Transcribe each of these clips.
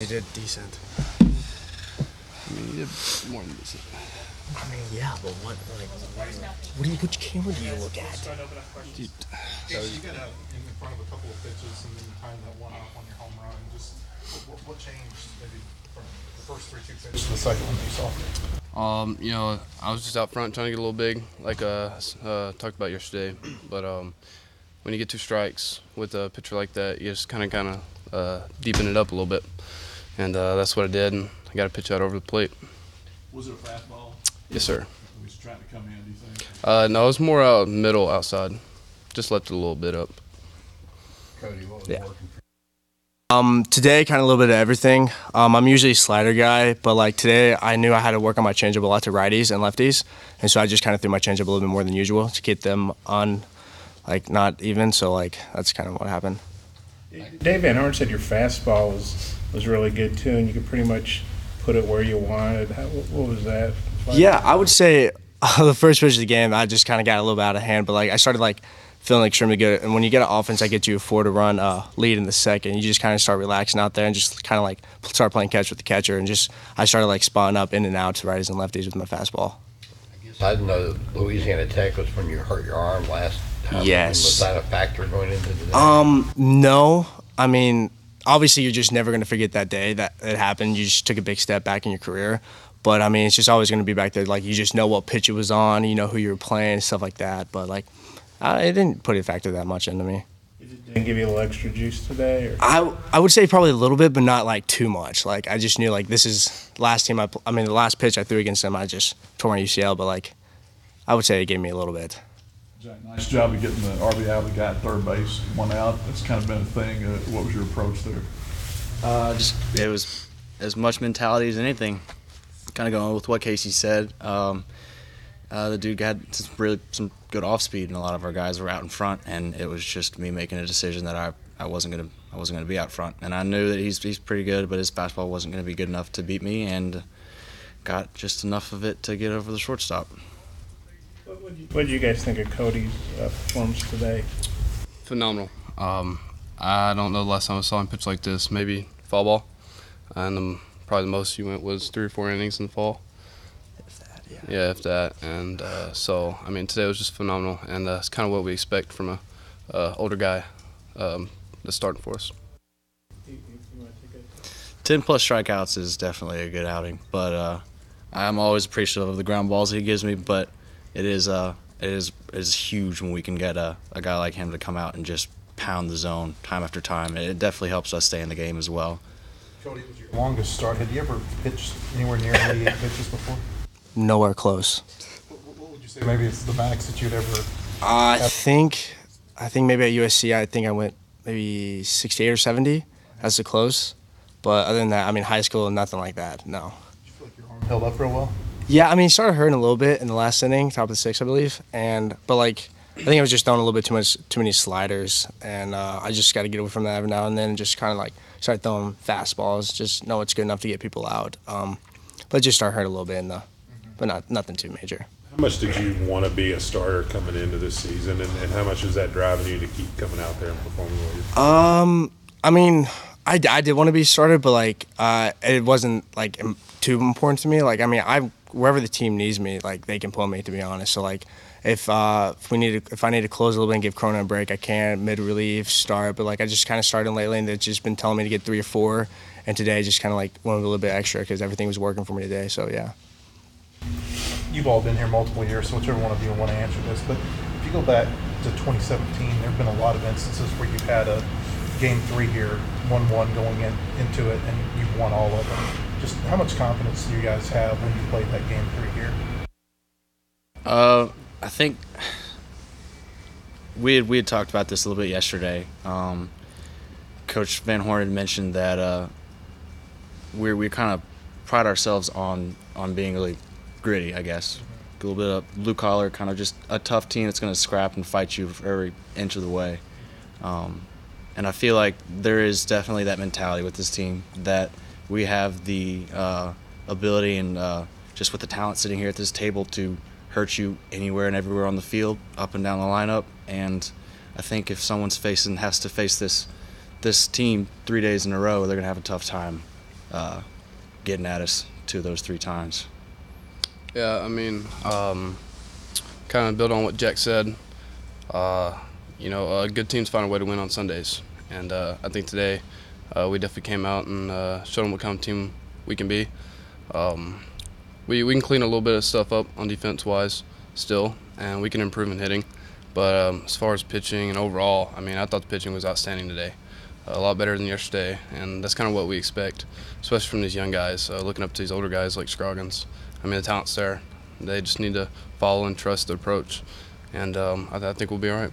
He did decent. I mean, he did more than decent. I mean, yeah, but which camera do you look at? Dude. So you got out in front of a couple of pitches and then you timed that one off on your home run. Just what changed maybe from the first 3-2 pitches to the second one you saw? I was just out front trying to get a little big, like talked about yesterday. But when you get 2 strikes with a pitcher like that, you just kind of deepen it up a little bit, and that's what I did. And I got a pitch out over the plate. Was it a fastball? Yes, sir. He was trying to come in, do you think? No, it was more out middle outside. Just left it a little bit up. Cody, what was working for Today, kind of a little bit of everything. I'm usually a slider guy, but like today, I knew I had to work on my changeup a lot to righties and lefties, and so I just kind of threw my changeup a little bit more than usual to keep them on, like not even. So like that's kind of what happened. Dave Van Horn said your fastball was really good too, and you could pretty much put it where you wanted. What was that? Yeah, I would say the first pitch of the game, I just kind of got a little bit out of hand, but like I started like feeling extremely good. And when you get an offense that gets you a 4-run lead in the second, you just kind of start relaxing out there and just kind of like start playing catch with the catcher. And just I started like spotting up in and out to righties and lefties with my fastball. I guess I didn't know that Louisiana Tech was when you hurt your arm last time. Yes. Was that a factor going into today? No. I mean, obviously you're just never going to forget that day that it happened. You just took a big step back in your career. But I mean, it's just always going to be back there. Like you just know what pitch it was on, you know who you were playing, stuff like that. But like, it didn't put a factor that much into me. It didn't give you a little extra juice today? Or? I would say probably a little bit, but not like too much. Like I just knew like this is the last pitch I threw against them, I just tore my UCL. But like, I would say it gave me a little bit. Jack, nice job of getting the RBI of the guy at third base, 1 out. That's kind of been a thing. What was your approach there? It was as much mentality as anything. Kind of going with what Casey said. The dude had some good off speed, and a lot of our guys were out in front, and it was just me making a decision that I wasn't gonna be out front, and I knew that he's pretty good, but his fastball wasn't gonna be good enough to beat me, and got just enough of it to get over the shortstop. What did you guys think of Cody's performance today? Phenomenal. I don't know the last time I saw him pitch like this. Maybe fall ball, and probably the most he went was 3 or 4 innings in the fall. If that, yeah. Yeah, if that. And so, I mean, today was just phenomenal, and it's kind of what we expect from a older guy that's starting for us. 10+ strikeouts is definitely a good outing, but I'm always appreciative of the ground balls he gives me. But it is huge when we can get a guy like him to come out and just pound the zone time after time. It definitely helps us stay in the game as well. Cody, was your longest start? Had you ever pitched anywhere near 88 pitches before? Nowhere close. What would you say maybe it's the max that you'd ever I think maybe at USC I went maybe 68 or 70. That's the close. But other than that, I mean, high school, nothing like that, no. Did you feel like your arm held up real well? Yeah, I mean, it started hurting a little bit in the last inning, top of the 6th, I believe. But like, I think I was just throwing a little bit too many sliders, and I just got to get away from that every now and then, and just kind of like start throwing fastballs, just know it's good enough to get people out. But it just started hurting a little bit, but nothing too major. How much did you want to be a starter coming into this season, and how much is that driving you to keep coming out there and performing well? I mean, I did want to be a starter, but like it wasn't like too important to me. Like I mean, wherever the team needs me, like they can pull me, to be honest. So like if I need to close a little bit and give Cronin a break, I can mid relief start. But like I just kind of started lately, and they've just been telling me to get 3 or 4. And today just kind of like wanted a little bit extra because everything was working for me today. So yeah. You've all been here multiple years, so whichever one of you want to answer this. But if you go back to 2017, there have been a lot of instances where you've had a Game 3 here, 1-1 going into it, and you've won all of them. Just how much confidence do you guys have when you played that Game 3 here? I think we had talked about this a little bit yesterday. Coach Van Horn had mentioned that we kind of pride ourselves on being really gritty, I guess. A little bit of blue collar, kind of just a tough team that's going to scrap and fight you for every inch of the way. And I feel like there is definitely that mentality with this team, that we have the ability and just with the talent sitting here at this table to hurt you anywhere and everywhere on the field, up and down the lineup. And I think if someone's has to face this team 3 days in a row, they're going to have a tough time. getting at us 2 of those 3 times. Yeah, I mean, kind of build on what Jack said. Good teams find a way to win on Sundays, and I think today we definitely came out and showed them what kind of team we can be. We can clean a little bit of stuff up on defense-wise still, and we can improve in hitting. But as far as pitching and overall, I mean, I thought the pitching was outstanding today. A lot better than yesterday, and that's kind of what we expect, especially from these young guys, looking up to these older guys like Scroggins. I mean, the talent's there. They just need to follow and trust the approach, and I think we'll be all right.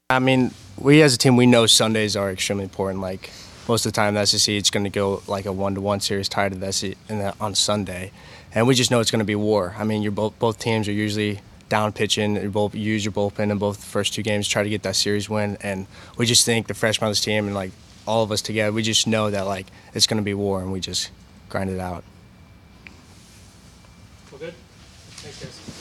I mean, we as a team, we know Sundays are extremely important. Like, most of the time, the SEC, it's going to go like a 1-1 series tied to the SEC on Sunday, and we just know it's going to be war. I mean, both teams are usually down pitching. You both use your bullpen in both the first 2 games to try to get that series win, and we just think the freshmen on this team and like all of us together, we just know that like it's going to be war, and we just grind it out. Well, good. Thanks, guys.